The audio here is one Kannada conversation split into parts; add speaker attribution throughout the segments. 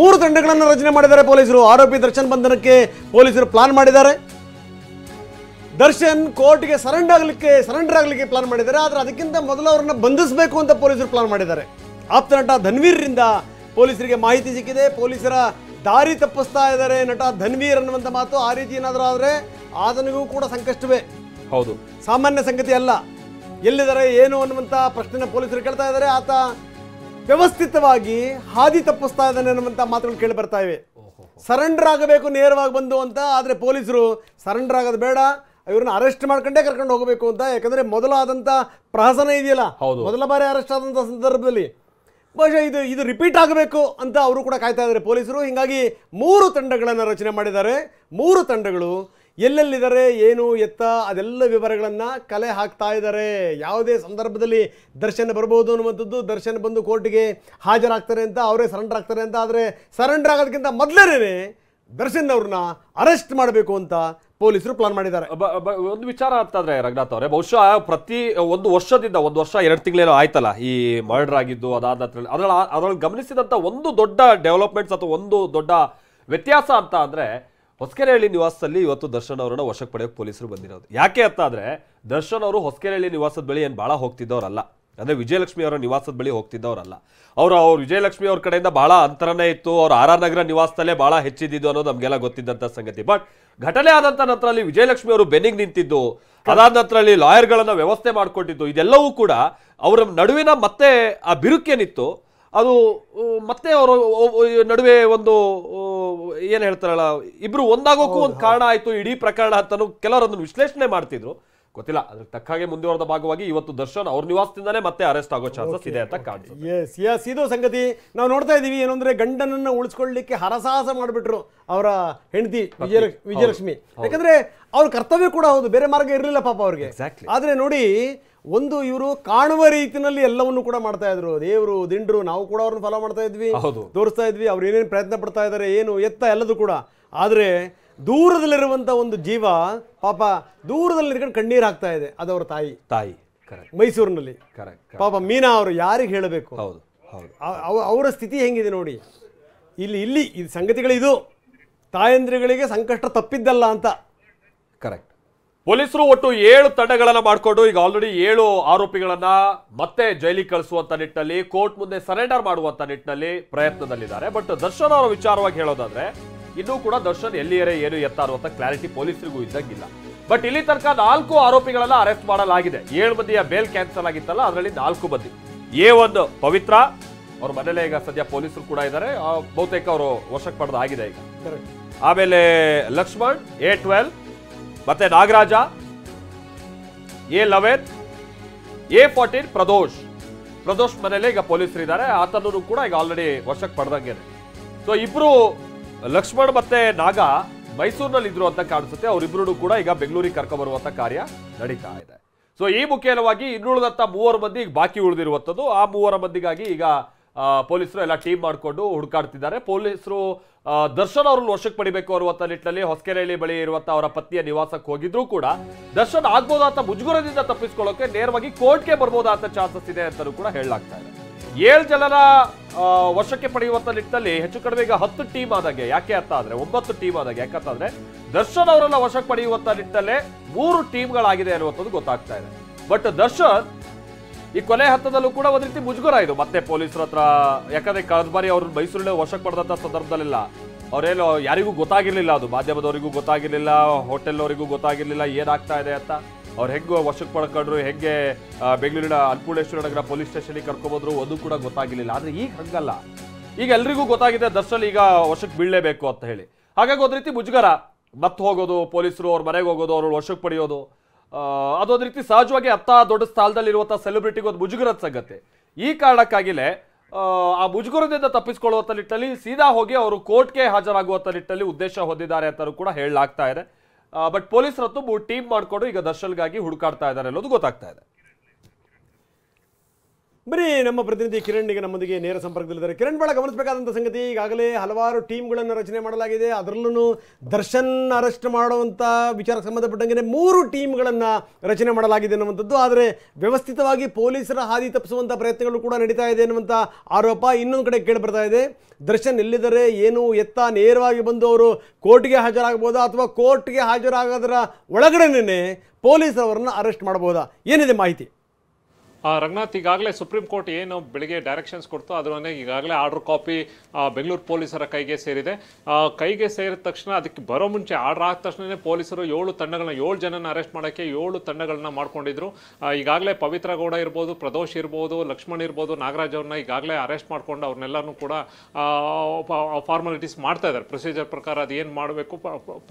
Speaker 1: 3 ತಂಡಗಳನ್ನು ರಚನೆ ಮಾಡಿದ್ದಾರೆ ಪೊಲೀಸರು. ಆರೋಪಿ ದರ್ಶನ್ ಬಂಧನಕ್ಕೆ ಪೊಲೀಸರು ಪ್ಲಾನ್ ಮಾಡಿದ್ದಾರೆ. ದರ್ಶನ್ ಕೋರ್ಟ್ಗೆ ಸರೆಂಡರ್ ಆಗಲಿಕ್ಕೆ ಪ್ಲಾನ್ ಮಾಡಿದ್ದಾರೆ. ಆದರೆ ಅದಕ್ಕಿಂತ ಮೊದಲು ಅವರನ್ನು ಬಂಧಿಸಬೇಕು ಅಂತ ಪೊಲೀಸರು ಪ್ಲಾನ್ ಮಾಡಿದ್ದಾರೆ. ಆಪ್ತ ನಟ ಧನ್ವೀರ್ರಿಂದ ಪೊಲೀಸರಿಗೆ ಮಾಹಿತಿ ಸಿಕ್ಕಿದೆ. ಪೊಲೀಸರ ದಾರಿ ತಪ್ಪಿಸ್ತಾ ಇದ್ದಾರೆ ನಟ ಧನ್ವೀರ್ ಅನ್ನುವಂಥ ಮಾತು. ಆ ರೀತಿ ಏನಾದರೂ ಆದರೆ ಆತನಿಗೂ ಕೂಡ ಸಂಕಷ್ಟವೇ.
Speaker 2: ಹೌದು,
Speaker 1: ಸಾಮಾನ್ಯ ಸಂಗತಿ ಅಲ್ಲ. ಎಲ್ಲಿದ್ದಾರೆ ಏನು ಅನ್ನುವಂಥ ಪ್ರಶ್ನೆನ ಪೊಲೀಸರು ಕೇಳ್ತಾ ಇದ್ದಾರೆ. ಆತ ವ್ಯವಸ್ಥಿತವಾಗಿ ಹಾದಿ ತಪ್ಪಿಸ್ತಾ ಇದ್ದಾನೆ ಅನ್ನುವಂಥ ಮಾತುಗಳು ಕೇಳಿ ಬರ್ತಾ ಇವೆ. ಸರೆಂಡರ್ ಆಗಬೇಕು ನೇರವಾಗಿ ಬಂದು ಅಂತ. ಆದರೆ ಪೊಲೀಸರು ಸರೆಂಡರ್ ಆಗೋದು ಬೇಡ, ಇವ್ರನ್ನ ಅರೆಸ್ಟ್ ಮಾಡ್ಕೊಂಡೇ ಕರ್ಕೊಂಡು ಹೋಗಬೇಕು ಅಂತ. ಯಾಕಂದ್ರೆ ಮೊದಲಾದಂಥ ಪ್ರಹಸನ ಇದೆಯಲ್ಲ, ಮೊದಲ ಬಾರಿ ಅರೆಸ್ಟ್ ಆದಂಥ ಸಂದರ್ಭದಲ್ಲಿ ಬಹುಶಃ ಇದು ರಿಪೀಟ್ ಆಗಬೇಕು ಅಂತ ಅವರು ಕೂಡ ಕಾಯ್ತಾ ಇದ್ದಾರೆ ಪೊಲೀಸರು. ಹೀಗಾಗಿ 3 ತಂಡಗಳನ್ನು ರಚನೆ ಮಾಡಿದ್ದಾರೆ. 3 ತಂಡಗಳು ಎಲ್ಲೆಲ್ಲಿದ್ದಾರೆ, ಏನು ಎತ್ತ ಅದೆಲ್ಲ ವಿವರಗಳನ್ನು ಕಲೆ ಹಾಕ್ತಾ ಇದ್ದಾರೆ. ಯಾವುದೇ ಸಂದರ್ಭದಲ್ಲಿ ದರ್ಶನ್ ಬರ್ಬೋದು ಅನ್ನುವಂಥದ್ದು, ದರ್ಶನ್ ಬಂದು ಕೋರ್ಟಿಗೆ ಹಾಜರಾಗ್ತಾರೆ ಅಂತ, ಅವರೇ ಸರೆಂಡರ್ ಆಗ್ತಾರೆ ಅಂತ. ಆದರೆ ಸರೆಂಡರ್ ಆಗೋದಕ್ಕಿಂತ ಮೊದಲೇ ದರ್ಶನ್ ಅವ್ರನ್ನ ಅರೆಸ್ಟ್ ಮಾಡಬೇಕು ಅಂತ ಪೊಲೀಸರು ಪ್ಲಾನ್ ಮಾಡಿದ್ದಾರೆ.
Speaker 2: ಒಂದು ವಿಚಾರ ಅಂತಂದ್ರೆ ರಂಗನಾಥ್ ಅವರೇ, ಬಹುಶಃ ಪ್ರತಿ ಒಂದು ವರ್ಷ 2 ತಿಂಗಳೇನೋ ಆಯ್ತಲ್ಲ ಈ ಮರ್ಡರ್ ಆಗಿದ್ದು. ಅದ್ರಲ್ಲಿ ಗಮನಿಸಿದಂತ ಒಂದು ದೊಡ್ಡ ಡೆವಲಪ್ಮೆಂಟ್ಸ್ ಅಥವಾ ಒಂದು ದೊಡ್ಡ ವ್ಯತ್ಯಾಸ ಅಂತ ಅಂದ್ರೆ ಹೊಸಕೆರೆಹಳ್ಳಿ ನಿವಾಸದಲ್ಲಿ ಇವತ್ತು ದರ್ಶನ್ ಅವರನ್ನ ವಶಕ್ಕೆ ಪಡೆಯೋಕೆ ಪೊಲೀಸರು ಬಂದಿರೋದು. ಯಾಕೆ ಅಂತ ಅಂದ್ರೆ ದರ್ಶನ್ ಅವರು ಹೊಸಕೆರೆಹಳ್ಳಿ ನಿವಾಸದ ಬಳಿ ಏನು ಬಹಳ ಹೋಗ್ತಿದ್ದವರಲ್ಲ, ಅಂದ್ರೆ ವಿಜಯಲಕ್ಷ್ಮಿ ಅವರ ನಿವಾಸದ ಬಳಿ ಹೋಗ್ತಿದ್ದವರಲ್ಲ. ಅವ್ರು ವಿಜಯಲಕ್ಷ್ಮಿ ಅವ್ರ ಕಡೆಯಿಂದ ಬಹಳ ಅಂತರನೇ ಇತ್ತು. ಅವ್ರು RR ನಗರ ನಿವಾಸದಲ್ಲೇ ಬಹಳ ಹೆಚ್ಚಿದ್ದು ಅನ್ನೋದು ನಮಗೆಲ್ಲ ಗೊತ್ತಿದ್ದಂಥ ಸಂಗತಿ. ಬಟ್ ಘಟನೆ ಆದಂತ ನಂತರ ಅಲ್ಲಿ ವಿಜಯಲಕ್ಷ್ಮಿ ಅವರು ಬೆನ್ನಿಗೆ ನಿಂತಿದ್ದು, ಅದಾದ ನಂತರ ಅಲ್ಲಿ ಲಾಯರ್ಗಳನ್ನ ವ್ಯವಸ್ಥೆ ಮಾಡಿಕೊಟ್ಟಿದ್ದು, ಇದೆಲ್ಲವೂ ಕೂಡ ಅವರ ನಡುವಿನ ಮತ್ತೆ ಆ ಬಿರುಕೇನಿತ್ತು ಅದು ಮತ್ತೆ ಅವರು ನಡುವೆ ಒಂದು ಏನ್ ಹೇಳ್ತಾರಲ್ಲ, ಇಬ್ರು ಒಂದಾಗೋಕ್ಕೂ ಒಂದು ಕಾರಣ ಆಯ್ತು ಇಡೀ ಪ್ರಕರಣ ಅಂತಾನು ಕೆಲವರು ಅದನ್ನು ವಿಶ್ಲೇಷಣೆ ಮಾಡ್ತಿದ್ರು. ಗೊತ್ತಿಲ್ಲ, ಅದ್ರ ತಕ್ಕ ಹಾಗೆ ಮುಂದುವರೆದ ಭಾಗವಾಗಿ ಇವತ್ತು ದರ್ಶನ್ ಅವ್ರ ನಿವಾಸದಿಂದಾನೇ ಮತ್ತೆ ಅರೆಸ್ಟ್ ಆಗೋ ಚಾನ್ಸಸ್ ಇದೆ ಅಂತ ಕಾಣಿಸುತ್ತೆ.
Speaker 1: ಎಸ್, ಇದು ಸಂಗತಿ ನಾವು ನೋಡ್ತಾ ಇದೀವಿ. ಏನಂದ್ರೆ ಗಂಡನನ್ನ ಉಳಿಸ್ಕೊಳ್ಳಿಕ್ಕೆ ಹರಸಾಹಸ ಮಾಡಿಬಿಟ್ರು ಅವರ ಹೆಂಡತಿ ವಿಜಯಲಕ್ಷ್ಮಿ. ಯಾಕಂದ್ರೆ ಅವ್ರ ಕರ್ತವ್ಯ ಕೂಡ ಹೌದು, ಬೇರೆ ಮಾರ್ಗ ಇರಲಿಲ್ಲ ಪಾಪ ಅವ್ರಿಗೆ. ಆದ್ರೆ ನೋಡಿ, ಒಂದು ಇವರು ಕಾಣುವ ರೀತಿಯಲ್ಲಿ ಎಲ್ಲವನ್ನು ಕೂಡ ಮಾಡ್ತಾ ಇದ್ರು. ದೇವರು ದಿಂಡ್ರು, ನಾವು ಕೂಡ ಅವ್ರನ್ನ ಫಾಲೋ ಮಾಡ್ತಾ ಇದ್ವಿ, ತೋರಿಸ್ತಾ ಇದ್ವಿ ಅವ್ರು ಏನೇನು ಪ್ರಯತ್ನ ಪಡ್ತಾ ಇದ್ದಾರೆ, ಏನು ಎತ್ತ ಎಲ್ಲದೂ ಕೂಡ. ಆದ್ರೆ ದೂರದಲ್ಲಿರುವಂತ ಒಂದು ಜೀವ ಪಾಪ ದೂರದಲ್ಲಿ ನಿಂತ್ಕೊಂಡು ಕಣ್ಣೀರು ಹಾಕ್ತಾ ಇದೆ. ಅದವರ ತಾಯಿ ಮೈಸೂರಿನಲ್ಲಿ. ಪಾಪ ಮೀನಾ ಅವರು ಯಾರಿಗೆ ಹೇಳಬೇಕು, ಅವರ ಸ್ಥಿತಿ ಹೆಂಗಿದೆ ನೋಡಿ. ಇಲ್ಲಿ ಸಂಗತಿಗಳಿದು, ತಾಯಂದ್ರಿಗಳಿಗೆ ಸಂಕಷ್ಟ ತಪ್ಪಿದ್ದಲ್ಲ ಅಂತ.
Speaker 2: ಕರೆಕ್ಟ್. ಪೊಲೀಸರು ಒಟ್ಟು 7 ತಂಡಗಳನ್ನ ಮಾಡಿಕೊಂಡು ಈಗ ಆಲ್ರೆಡಿ 7 ಆರೋಪಿಗಳನ್ನ ಮತ್ತೆ ಜೈಲಿಗೆ ಕಳಿಸುವಂತ ನಿಟ್ಟಿನಲ್ಲಿ, ಕೋರ್ಟ್ ಮುಂದೆ ಸರೆಂಡರ್ ಮಾಡುವಂತ ನಿಟ್ಟಿನಲ್ಲಿ ಪ್ರಯತ್ನದಲ್ಲಿದ್ದಾರೆ. ಬಟ್ ದರ್ಶನ್ ಅವರ ವಿಚಾರವಾಗಿ ಹೇಳೋದಾದ್ರೆ ಇನ್ನೂ ಕೂಡ ದರ್ಶನ್ ಎಲ್ಲಿಯರೇ ಏನು ಎತ್ತ ಅನ್ನುವಂತ ಕ್ಲಾರಿಟಿ ಪೊಲೀಸರಿಗೂ ಇದ್ದಂಗಿಲ್ಲ. ಬಟ್ ಇಲ್ಲಿ ತನಕ 4 ಆರೋಪಿಗಳನ್ನ ಅರೆಸ್ಟ್ ಮಾಡಲಾಗಿದೆ. 7 ಮಂದಿಯ ಬೇಲ್ ಕ್ಯಾನ್ಸಲ್ ಆಗಿತ್ತಲ್ಲ, ಅದರಲ್ಲಿ 4 ಮಂದಿ. A1 ಪವಿತ್ರ ಅವ್ರ ಮನೇಲೆ ಈಗ ಸದ್ಯ ಪೊಲೀಸರು ಕೂಡ ಇದ್ದಾರೆ, ಬಹುತೇಕ ಅವರು ವಶಕ್ಕೆ ಪಡೆದಾಗಿದೆ ಈಗ. ಆಮೇಲೆ ಲಕ್ಷ್ಮಣ್ A12, ಮತ್ತೆ ನಾಗರಾಜ A11, A14 ಪ್ರದೋಷ್ ಮನೇಲೆ ಈಗ ಪೊಲೀಸರು ಇದ್ದಾರೆ. ಆತನೂ ಕೂಡ ಈಗ ಆಲ್ರೆಡಿ ವಶಕ್ಕೆ ಪಡೆದಂಗೆನೆ. ಸೊ ಇಬ್ರು ಲಕ್ಷ್ಮಣ್ ಮತ್ತೆ ನಾಗ ಮೈಸೂರಿನಲ್ಲಿ ಇದ್ರು ಅಂತ ಕಾಣಿಸುತ್ತೆ. ಅವರಿಬ್ರು ಕೂಡ ಈಗ ಬೆಂಗಳೂರಿಗೆ ಕರ್ಕೊಂಡು ಬರುವಂತ ಕಾರ್ಯ ನಡೀತಾ ಇದೆ. ಸೊ ಈ ಮುಖೇನವಾಗಿ ಇನ್ನುಳಿದಂತ 3 ಮಂದಿ ಬಾಕಿ ಉಳಿದಿರುವಂತದ್ದು. ಆ 3 ಮಂದಿಗಾಗಿ ಈಗ ಪೊಲೀಸರು ಎಲ್ಲ ಟೀಮ್ ಮಾಡಿಕೊಂಡು ಹುಡುಕಾಡ್ತಿದ್ದಾರೆ. ಪೊಲೀಸರು ದರ್ಶನ್ ಅವ್ರನ್ನ ವಶಕ್ಕೆ ಪಡಿಬೇಕು ಅನ್ನುವಂತ ನಿಟ್ಟಿನಲ್ಲಿ ಹೊಸಕೆರೆಹಳ್ಳಿ ಬಳಿ ಇರುವಂತಹ ಅವರ ಪತ್ನಿಯ ನಿವಾಸಕ್ಕೆ ಹೋಗಿದ್ರು ಕೂಡ ದರ್ಶನ್ ಆಗ್ಬೋದಾದ ಮುಜುಗರದಿಂದ ತಪ್ಪಿಸ್ಕೊಳ್ಳೋಕೆ ನೇರವಾಗಿ ಕೋರ್ಟ್ಗೆ ಬರ್ಬೋದಾದ ಚಾನ್ಸಸ್ ಇದೆ ಅಂತಲೂ ಕೂಡ ಹೇಳಲಾಗ್ತಾ ಇದೆ. 7 ಜನರ ವಶಕ್ಕೆ ಪಡೆಯುವಂತ ನಿಟ್ಟಿನಲ್ಲಿ ಹೆಚ್ಚು ಕಡಿಮೆ ಈಗ 10 ಟೀಮ್ ಆದಾಗೆ, ಯಾಕೆ ಅಂತ ಅಂದ್ರೆ 9 ಟೀಮ್ ಆದಾಗೆ. ಯಾಕಂತಂದ್ರೆ ದರ್ಶನ್ ಅವರನ್ನ ವಶಕ್ಕೆ ಪಡೆಯುವಂತ ನಿಟ್ಟಿನಲ್ಲೇ 3 ಟೀಮ್ಗಳಾಗಿದೆ ಅನ್ನುವಂಥದ್ದು ಗೊತ್ತಾಗ್ತಾ ಇದೆ. ಬಟ್ ದರ್ಶನ್ ಈ ಕೊನೆ ಹಂತದಲ್ಲೂ ಕೂಡ ಒಂದ್ ರೀತಿ ಮುಜುಗರ ಇದು ಮತ್ತೆ ಪೊಲೀಸರ ಹತ್ರ. ಯಾಕಂದ್ರೆ ಕಳೆದ ಬಾರಿ ಅವ್ರನ್ನ ಮೈಸೂರಿನ ವಶಕ್ಕೆ ಪಡೆದಂತ ಸಂದರ್ಭದಲ್ಲೆಲ್ಲ ಅವರೇನು ಯಾರಿಗೂ ಗೊತ್ತಾಗಿರ್ಲಿಲ್ಲ, ಅದು ಮಾಧ್ಯಮದವರಿಗೂ ಗೊತ್ತಾಗಿರ್ಲಿಲ್ಲ, ಹೋಟೆಲ್ ಅವರಿಗೂ ಗೊತ್ತಾಗಿರ್ಲಿಲ್ಲ ಏನಾಗ್ತಾ ಇದೆ ಅಂತ. ಅವ್ರು ಹೆಂಗೆ ವಶಕ್ಕೆ ಪಡ್ಕೊಂಡ್ರು, ಹೆಂಗೆ ಬೆಂಗಳೂರಿನ ಅನ್ನಪೂರ್ಣೇಶ್ವರ ನಗರ ಪೊಲೀಸ್ ಸ್ಟೇಷನ್ಗೆ ಕರ್ಕೊಬೋದ್ರು, ಅದು ಕೂಡ ಗೊತ್ತಾಗಿರ್ಲಿಲ್ಲ. ಆದ್ರೆ ಈಗ ಹಂಗಲ್ಲ, ಈಗ ಎಲ್ರಿಗೂ ಗೊತ್ತಾಗಿದೆ ದರ್ಶನ್ ಈಗ ವಶಕ್ಕೆ ಬೀಳಲೇಬೇಕು ಅಂತ ಹೇಳಿ. ಹಾಗಾಗಿ ಒಂದ್ ರೀತಿ ಮುಜುಗರ, ಮತ್ತೆ ಹೋಗೋದು ಪೊಲೀಸರು ಅವ್ರ ಮನೆಗೆ ಹೋಗೋದು, ಅವ್ರ ವಶಕ್ಕೆ ಪಡೆಯೋದು, ಅದೊಂದು ರೀತಿ ಸಹಜವಾಗಿ ಅತ್ತ ದೊಡ್ಡ ಸ್ಥಳದಲ್ಲಿರುವಂತಹ ಸೆಲೆಬ್ರಿಟಿಗೆ ಒಂದು ಮುಜುಗರದ ಸಂಗತಿ. ಈ ಕಾರಣಕ್ಕಾಗಿಲೇ ಆ ಮುಜುಗರದಿಂದ ತಪ್ಪಿಸಿಕೊಳ್ಳುವಂತ ನಿಟ್ಟಿನಲ್ಲಿ ಸೀದಾ ಹೋಗಿ ಅವರು ಕೋರ್ಟ್ಗೆ ಹಾಜರಾಗುವಂತ ನಿಟ್ಟಿನಲ್ಲಿ ಉದ್ದೇಶ ಹೊಂದಿದ್ದಾರೆ ಅಂತ ಕೂಡ ಹೇಳಲಾಗ್ತಾ ಇದೆ. ಬಟ್ ಪೊಲೀಸರತ್ತು ಟೀಮ್ ಮಾಡಿಕೊಂಡು ಈಗ ದರ್ಶನ್ಗಾಗಿ ಹುಡುಕಾಡ್ತಾ ಇದ್ದಾರೆ ಅನ್ನೋದು ಗೊತ್ತಾಗ್ತಾ ಇದೆ.
Speaker 1: ಬರೀ ನಮ್ಮ ಪ್ರತಿನಿಧಿ ಕಿರಣ್ ಈಗ ನಮ್ಮೊಂದಿಗೆ ನೇರ ಸಂಪರ್ಕದಲ್ಲಿದ್ದಾರೆ. ಕಿರಣ್, ಬಹಳ ಗಮನಿಸಬೇಕಾದಂಥ ಸಂಗತಿ, ಈಗಾಗಲೇ ಹಲವಾರು ಟೀಮ್ಗಳನ್ನು ರಚನೆ ಮಾಡಲಾಗಿದೆ. ಅದರಲ್ಲೂ ದರ್ಶನ್ ಅರೆಸ್ಟ್ ಮಾಡುವಂಥ ವಿಚಾರಕ್ಕೆ ಸಂಬಂಧಪಟ್ಟಂಗೆ 3 ಟೀಮ್ಗಳನ್ನು ರಚನೆ ಮಾಡಲಾಗಿದೆ ಅನ್ನುವಂಥದ್ದು. ಆದರೆ ವ್ಯವಸ್ಥಿತವಾಗಿ ಪೊಲೀಸರ ಹಾದಿ ತಪ್ಪಿಸುವಂಥ ಪ್ರಯತ್ನಗಳು ಕೂಡ ನಡೀತಾ ಇದೆ ಅನ್ನುವಂಥ ಆರೋಪ ಇನ್ನೊಂದು ಕಡೆ ಕೇಳಿ ಬರ್ತಾ ಇದೆ. ದರ್ಶನ್ ಎಲ್ಲಿದ್ದಾರೆ, ಏನು ಎತ್ತ, ನೇರವಾಗಿ ಬಂದು ಅವರು ಕೋರ್ಟ್ಗೆ ಹಾಜರಾಗಬಹುದಾ ಅಥವಾ ಕೋರ್ಟ್ಗೆ ಹಾಜರಾಗೋದರ ಒಳಗಡೆನೇ ಪೊಲೀಸರು ಅವರನ್ನು ಅರೆಸ್ಟ್ ಮಾಡಬಹುದಾ? ಏನಿದೆ ಮಾಹಿತಿ?
Speaker 3: ರಂಗನಾಥ್, ಈಗಾಗಲೇ ಸುಪ್ರೀಂ ಕೋರ್ಟ್ ಏನು ಬೆಳಿಗ್ಗೆ ಡೈರೆಕ್ಷನ್ಸ್ ಕೊಡ್ತು ಅದರನ್ನೇ ಈಗಾಗಲೇ ಆರ್ಡರ್ ಕಾಪಿ ಬೆಂಗಳೂರು ಪೊಲೀಸರ ಕೈಗೆ ಸೇರಿದೆ. ಕೈಗೆ ಸೇರಿದ ತಕ್ಷಣ ಅದಕ್ಕೆ ಬರೋ ಮುಂಚೆ ಆರ್ಡರ್ ಆದ ತಕ್ಷಣವೇ ಪೊಲೀಸರು 7 ಜನನ ಅರೆಸ್ಟ್ ಮಾಡೋಕ್ಕೆ 7 ತಂಡಗಳನ್ನ ಮಾಡ್ಕೊಂಡಿದ್ರು. ಈಗಾಗಲೇ ಪವಿತ್ರ ಗೌಡ ಇರ್ಬೋದು, ಪ್ರದೋಷ್ ಇರ್ಬೋದು, ಲಕ್ಷ್ಮಣ್ ಇರ್ಬೋದು, ನಾಗರಾಜ್ ಅವ್ರನ್ನ ಈಗಾಗಲೇ ಅರೆಸ್ಟ್ ಮಾಡ್ಕೊಂಡು ಅವ್ರನ್ನೆಲ್ಲನೂ ಕೂಡ ಫಾರ್ಮಾಲಿಟೀಸ್ ಮಾಡ್ತಾ ಇದ್ದಾರೆ. ಪ್ರೊಸೀಜರ್ ಪ್ರಕಾರ ಅದು ಏನು ಮಾಡಬೇಕು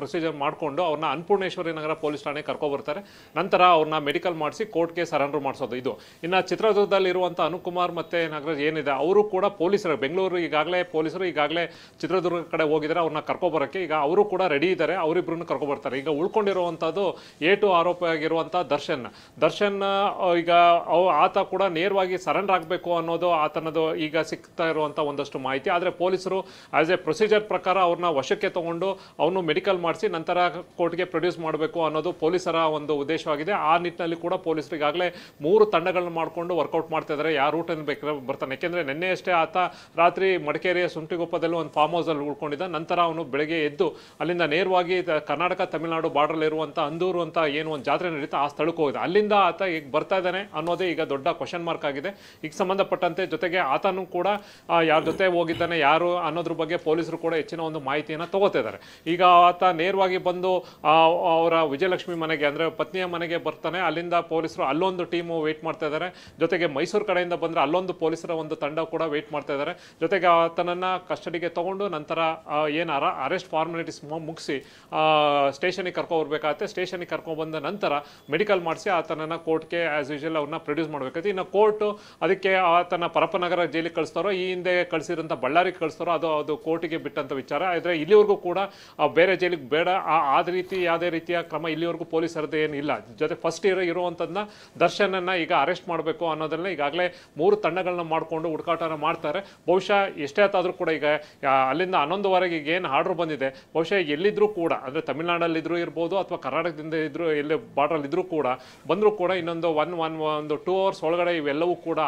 Speaker 3: ಪ್ರೊಸೀಜರ್ ಮಾಡಿಕೊಂಡು ಅವ್ರನ್ನ ಅನ್ನಪೂರ್ಣೇಶ್ವರಿ ನಗರ ಪೊಲೀಸ್ ಠಾಣೆ ಕರ್ಕೊಬರ್ತಾರೆ. ನಂತರ ಅವ್ರನ್ನ ಮೆಡಿಕಲ್ ಮಾಡಿಸಿ ಕೋರ್ಟ್ಗೆ ಸರೆಂಡರ್ ಮಾಡಿಸೋದು. ಇದು ಇನ್ನು ಚಿತ್ರದುರ್ಗದಲ್ಲಿರುವಂಥ ಅನುಕುಮಾರ್ ಮತ್ತು ನಾಗರಾಜ್ ಏನಿದೆ ಅವರು ಕೂಡ ಪೊಲೀಸರು ಬೆಂಗಳೂರು ಪೊಲೀಸರು ಈಗಾಗಲೇ ಚಿತ್ರದುರ್ಗ ಕಡೆ ಹೋಗಿದ್ದಾರೆ. ಅವ್ರನ್ನ ಕರ್ಕೊಬರೋಕ್ಕೆ ಈಗ ಅವರು ಕೂಡ ರೆಡಿ ಇದ್ದಾರೆ. ಅವರಿಬ್ಬರನ್ನು ಕರ್ಕೊಬರ್ತಾರೆ. ಈಗ ಉಳ್ಕೊಂಡಿರುವಂಥದ್ದು A2 ಆರೋಪಿಯಾಗಿರುವಂಥ ದರ್ಶನ್ ಈಗ ಆತ ಕೂಡ ನೇರವಾಗಿ ಸರೆಂಡರ್ ಆಗಬೇಕು ಅನ್ನೋದು ಆತನದು ಈಗ ಸಿಗ್ತಾ ಇರುವಂಥ ಒಂದಷ್ಟು ಮಾಹಿತಿ. ಆದರೆ ಪೊಲೀಸರು ಆಸ್ ಎ ಪ್ರೊಸೀಜರ್ ಪ್ರಕಾರ ಅವ್ರನ್ನ ವಶಕ್ಕೆ ತಗೊಂಡು ಅವನು ಮೆಡಿಕಲ್ ಮಾಡಿಸಿ ನಂತರ ಕೋರ್ಟ್ಗೆ ಪ್ರೊಡ್ಯೂಸ್ ಮಾಡಬೇಕು ಅನ್ನೋದು ಪೊಲೀಸರ ಒಂದು ಉದ್ದೇಶವಾಗಿದೆ. ಆ ನಿಟ್ಟಿನಲ್ಲಿ ಕೂಡ ಪೊಲೀಸರು ಈಗಾಗಲೇ 3 ತಂಡಗಳನ್ನ ಮಾಡಿಕೊಂಡು ವರ್ಕೌಟ್ ಮಾಡ್ತಾ ಇದ್ದಾರೆ. ಯಾವ ರೂಟನ್ನು ಬೇಕಾದ್ರೆ ಬರ್ತಾನೆ. ಯಾಕೆಂದರೆ ನಿನ್ನೆ ಅಷ್ಟೇ ಆತ ರಾತ್ರಿ ಮಡಿಕೇರಿಯ ಸುಂಟಿಗೊಪ್ಪದಲ್ಲಿ ಒಂದು ಫಾರ್ಮ್ ಹೌಸಲ್ಲಿ ಉಳ್ಕೊಂಡಿದ್ದ. ನಂತರ ಅವನು ಬೆಳಗ್ಗೆ ಎದ್ದು ಅಲ್ಲಿಂದ ನೇರವಾಗಿ ಕರ್ನಾಟಕ ತಮಿಳುನಾಡು ಬಾರ್ಡರ್ ಇರುವಂಥ ಅಂದೂರು ಅಂತ ಏನು ಒಂದು ಜಾತ್ರೆ ನಡೀತಾ ಆ ಸ್ಥಳಕ್ಕೆ ಹೋಗಿದೆ. ಅಲ್ಲಿಂದ ಆತ ಈಗ ಬರ್ತಾ ಇದ್ದಾನೆ ಅನ್ನೋದೇ ಈಗ ದೊಡ್ಡ ಕ್ವಶನ್ ಮಾರ್ಕ್ ಆಗಿದೆ. ಈಗ ಸಂಬಂಧಪಟ್ಟಂತೆ ಜೊತೆಗೆ ಆತನೂ ಕೂಡ ಯಾರ ಜೊತೆ ಹೋಗಿದ್ದಾನೆ ಯಾರು ಅನ್ನೋದ್ರ ಬಗ್ಗೆ ಪೊಲೀಸರು ಕೂಡ ಹೆಚ್ಚಿನ ಒಂದು ಮಾಹಿತಿಯನ್ನು ತಗೋತಾ ಇದ್ದಾರೆ. ಈಗ ಆತ ನೇರವಾಗಿ ಬಂದು ಅವರ ವಿಜಯಲಕ್ಷ್ಮಿ ಮನೆಗೆ ಅಂದರೆ ಪತ್ನಿಯ ಮನೆಗೆ ಬರ್ತಾನೆ. ಅಲ್ಲಿಂದ ಪೊಲೀಸರು ಅಲ್ಲೊಂದು ಟೀಮು ವೇಟ್ ಮಾಡ್ತಾ ಇದ್ದಾರೆ. ಜೊತೆಗೆ ಮೈಸೂರು ಕಡೆಯಿಂದ ಬಂದರೆ ಅಲ್ಲೊಂದು ಪೊಲೀಸರ ಒಂದು ತಂಡ ಕೂಡ ವೇಟ್ ಮಾಡ್ತಾ ಇದ್ದಾರೆ. ಜೊತೆಗೆ ಆತನನ್ನು ಕಸ್ಟಡಿಗೆ ತಗೊಂಡು ನಂತರ ಏನು ಅರೆಸ್ಟ್ ಫಾರ್ಮಾಲಿಟೀಸ್ ಮುಗಿಸಿ ಸ್ಟೇಷನಿಗೆ ಕರ್ಕೊಬರ್ಬೇಕಾಗತ್ತೆ. ಸ್ಟೇಷನಿಗೆ ಕರ್ಕೊಂಡ್ಬಂದ ನಂತರ ಮೆಡಿಕಲ್ ಮಾಡಿಸಿ ಆತನನ್ನು ಕೋರ್ಟ್ಗೆ ಆ್ಯಸ್ ಯೂಶುವಲ್ ಅವ್ರನ್ನ ಪ್ರೊಡ್ಯೂಸ್ ಮಾಡಬೇಕಾಗುತ್ತೆ. ಇನ್ನು ಕೋರ್ಟು ಅದಕ್ಕೆ ಆತನ ಪರಪ್ಪನಗರ ಜೈಲಿಗೆ ಕಳಿಸ್ತಾರೋ ಈ ಹಿಂದೆ ಕಳಿಸಿರೋಂಥ ಬಳ್ಳಾರಿಗೆ ಕಳಿಸ್ತಾರೋ ಅದು ಕೋರ್ಟಿಗೆ ಬಿಟ್ಟಂಥ ವಿಚಾರ. ಆದರೆ ಇಲ್ಲಿವರೆಗೂ ಕೂಡ ಬೇರೆ ಜೈಲಿಗೆ ಬೇಡ ಆದ ರೀತಿ ಯಾವುದೇ ರೀತಿಯ ಕ್ರಮ ಇಲ್ಲಿವರೆಗೂ ಪೊಲೀಸರದ್ದು ಏನಿಲ್ಲ. ಜೊತೆ ಫಸ್ಟ್ ಇರುವಂಥದ್ದನ್ನ ದರ್ಶನನ್ನು ಈಗ ಅರೆಸ್ಟ್ ಮಾಡಬೇಕು ಅನ್ನೋದನ್ನ ಈಗಾಗಲೇ 3 ತಂಡಗಳನ್ನ ಮಾಡಿಕೊಂಡು ಹುಡುಕಾಟನ ಮಾಡ್ತಾರೆ. ಬಹುಶಃ ಎಷ್ಟೇ ಆದರೂ ಕೂಡ ಈಗ ಅಲ್ಲಿಂದ 11:15 ಈಗ ಏನು ಆರ್ಡರ್ ಬಂದಿದೆ ಬಹುಶಃ ಎಲ್ಲಿದ್ದರೂ ಕೂಡ ಅಂದರೆ ತಮಿಳ್ನಾಡಲ್ಲಿದ್ದರೂ ಇರ್ಬೋದು ಅಥವಾ ಕರ್ನಾಟಕದಿಂದ ಇದ್ರೂ ಎಲ್ಲಿ ಬಾರ್ಡ್ರಲ್ಲಿ ಇದ್ರೂ ಕೂಡ ಬಂದರೂ ಕೂಡ ಇನ್ನೊಂದು 2 ಅವರ್ಸ್ ಒಳಗಡೆ ಇವೆಲ್ಲವೂ ಕೂಡ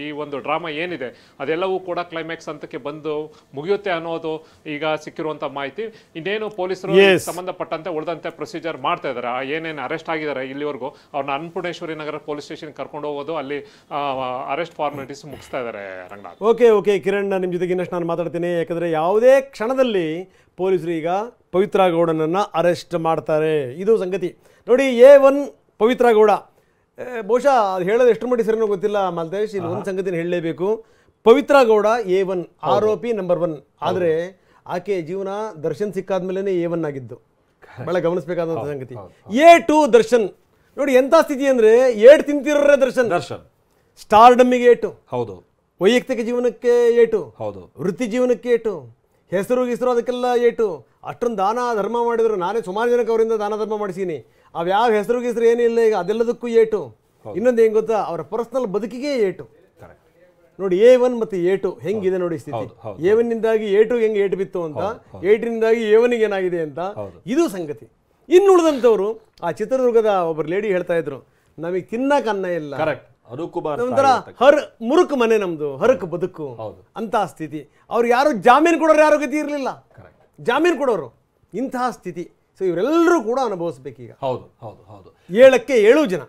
Speaker 3: ಈ ಒಂದು ಡ್ರಾಮಾ ಏನಿದೆ ಅದೆಲ್ಲವೂ ಕೂಡ ಕ್ಲೈಮ್ಯಾಕ್ಸ್ ಹಂತಕ್ಕೆ ಬಂದು ಮುಗಿಯುತ್ತೆ ಅನ್ನೋದು ಈಗ ಸಿಕ್ಕಿರುವಂಥ ಮಾಹಿತಿ. ಇನ್ನೇನು ಪೊಲೀಸರು ಸಂಬಂಧಪಟ್ಟಂತೆ ಉಳಿದಂತೆ ಪ್ರೊಸೀಜರ್ ಮಾಡ್ತಾ ಇದ್ದಾರೆ. ಏನೇನು ಅರೆಸ್ಟ್ ಆಗಿದ್ದಾರೆ ಇಲ್ಲಿವರೆಗೂ ಅವ್ರನ್ನ ಅನ್ನಪೂರ್ಣೇಶ್ವರಿ ನಗರ ಪೊಲೀಸ್ ಸ್ಟೇಷನ್ ಕರ್ಕೊಂಡು ಹೋಗೋದು ಅಲ್ಲಿ ಅರೆಸ್ಟ್ ಫಾರ್ಮಾಲಿಟೀಸ್ ಮುಗಿಸ್ತಾ ಇದ್ದಾರೆ. ರಂಗನಾಥ್,
Speaker 1: ಓಕೆ ಕಿರಣ್, ನಿಮ್ಮ ಜೊತೆಗೆ ಇನ್ನಷ್ಟು ನಾನು ಮಾತಾಡ್ತೀನಿ. ಯಾಕಂದರೆ ಯಾವುದೇ ಕ್ಷಣದಲ್ಲಿ ಪೊಲೀಸರು ಈಗ ಪವಿತ್ರ ಗೌಡನನ್ನು ಅರೆಸ್ಟ್ ಮಾಡ್ತಾರೆ. ಇದು ಸಂಗತಿ ನೋಡಿ. A1 ಪವಿತ್ರ ಗೌಡ, ಬಹುಶಃ ಅದು ಹೇಳೋದು ಎಷ್ಟು ಮಟ್ಟಿಗೆ ಸರಿನೋ ಗೊತ್ತಿಲ್ಲ ಮಾಲ್ತೇಶ್. ಇಲ್ಲಿ ಒಂದು ಸಂಗತಿನ ಹೇಳಲೇಬೇಕು. ಪವಿತ್ರ ಗೌಡ A1 ಆರೋಪಿ ನಂಬರ್ 1. ಆದರೆ ಆಕೆ ಜೀವನ ದರ್ಶನ್ ಸಿಕ್ಕಾದ್ಮೇಲೆ A1 ಆಗಿದ್ದು ಬಹಳ ಗಮನಿಸಬೇಕಾದಂಥ ಸಂಗತಿ. A2 ದರ್ಶನ್ ನೋಡಿ ಎಂಥ ಸ್ಥಿತಿ ಅಂದರೆ ಏಟು ತಿಂತಿರೋರೇ ದರ್ಶನ್. ಸ್ಟಾರ್ಡಮ್ಮಿಗೆ ಏಟು,
Speaker 2: ಹೌದು.
Speaker 1: ವೈಯಕ್ತಿಕ ಜೀವನಕ್ಕೆ ಏಟು,
Speaker 2: ಹೌದು.
Speaker 1: ವೃತ್ತಿ ಜೀವನಕ್ಕೆ ಏಟು, ಹೆಸರು ಅದಕ್ಕೆಲ್ಲ ಏಟು. ಅಷ್ಟೊಂದು ದಾನ ಧರ್ಮ ಮಾಡಿದ್ರು. ನಾನೇ ಸುಮಾರು ಜನಕ್ಕೆ ಅವರಿಂದ ದಾನ ಧರ್ಮ ಮಾಡಿಸೀನಿ. ಅವ್ಯಾವ ಹೆಸರು ಏನೂ ಇಲ್ಲ. ಈಗ ಅದೆಲ್ಲದಕ್ಕೂ ಏಟು. ಇನ್ನೊಂದು ಏನು ಗೊತ್ತಾ, ಅವರ ಪರ್ಸನಲ್ ಬದುಕಿಗೆ ಏಟು. ನೋಡಿ A1 ಮತ್ತು A2 ಹೆಂಗಿದೆ ನೋಡಿ ಸ್ಥಿತಿ. A1 ನಿಂದಾಗಿ A2 ಹೆಂಗೆ ಏಟು ಬಿತ್ತು ಅಂತ, A2 ನಿಂದಾಗಿ A1 ಗೆ ಏನಾಗಿದೆ ಅಂತ, ಇದು ಸಂಗತಿ. ಇನ್ನು ಉಳಿದಂಥವ್ರು ಆ ಚಿತ್ರದುರ್ಗದ ಒಬ್ಬರು ಲೇಡಿ ಹೇಳ್ತಾ ಇದ್ರು, ನಮಗೆ ತಿನ್ನಕ್ಕೆ ಅನ್ನ ಇಲ್ಲ, ಒಂಥರ ಮುರುಕು ಮನೆ ನಮ್ದು, ಹರಕು ಬದುಕು ಅಂತಹ ಸ್ಥಿತಿ. ಅವ್ರು ಯಾರು ಜಾಮೀನು ಕೊಡೋರು ಯಾರು ಗತಿ ಇರಲಿಲ್ಲ. ಜಾಮೀನು ಕೊಡೋರು ಇಂತಹ ಸ್ಥಿತಿ. ಸೊ ಇವರೆಲ್ಲರೂ ಕೂಡ ಅನುಭವಿಸ್ಬೇಕೀಗ.
Speaker 2: 7ಕ್ಕೆ
Speaker 1: 7 ಜನ.